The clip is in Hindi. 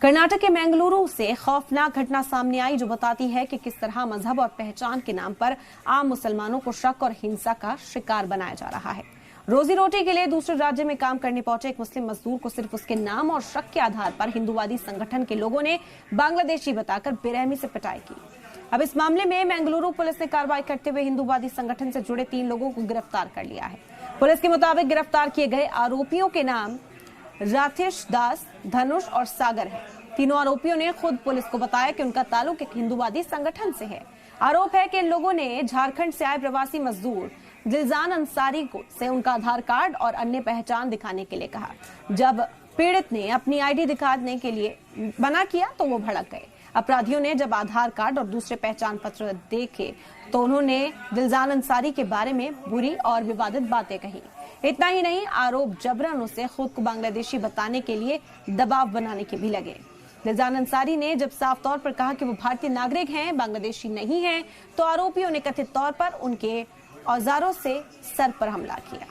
कर्नाटक के मंगलुरु से खौफनाक घटना सामने आई जो बताती है कि किस तरह मजहब और पहचान के नाम पर आम मुसलमानों को शक और हिंसा का शिकार बनाया जा रहा है। रोजी रोटी के लिए दूसरे राज्य में काम करने पहुंचे एक मुस्लिम मजदूर को सिर्फ उसके नाम और शक के आधार पर हिंदूवादी संगठन के लोगों ने बांग्लादेशी बताकर बेरहमी से पिटाई की। अब इस मामले में मंगलुरु पुलिस ने कार्रवाई करते हुए हिंदूवादी संगठन से जुड़े 3 लोगों को गिरफ्तार कर लिया है। पुलिस के मुताबिक गिरफ्तार किए गए आरोपियों के नाम राथेश दास, धनुष और सागर है। तीनों आरोपियों ने खुद पुलिस को बताया कि उनका ताल्लुक एक हिंदूवादी संगठन से है। आरोप है कि इन लोगों ने झारखंड से आए प्रवासी मजदूर दिलजान अंसारी को से उनका आधार कार्ड और अन्य पहचान दिखाने के लिए कहा। जब पीड़ित ने अपनी आईडी दिखाने के लिए मना किया तो वो भड़क गए। अपराधियों ने जब आधार कार्ड और दूसरे पहचान पत्र देखे तो उन्होंने दिलजान अंसारी के बारे में बुरी और विवादित बातें कही। इतना ही नहीं, आरोप जबरन उसे खुद को बांग्लादेशी बताने के लिए दबाव बनाने के भी लगे। दिलजान अंसारी ने जब साफ तौर पर कहा कि वो भारतीय नागरिक हैं, बांग्लादेशी नहीं हैं, तो आरोपियों ने कथित तौर पर उनके औजारों से सर पर हमला किया।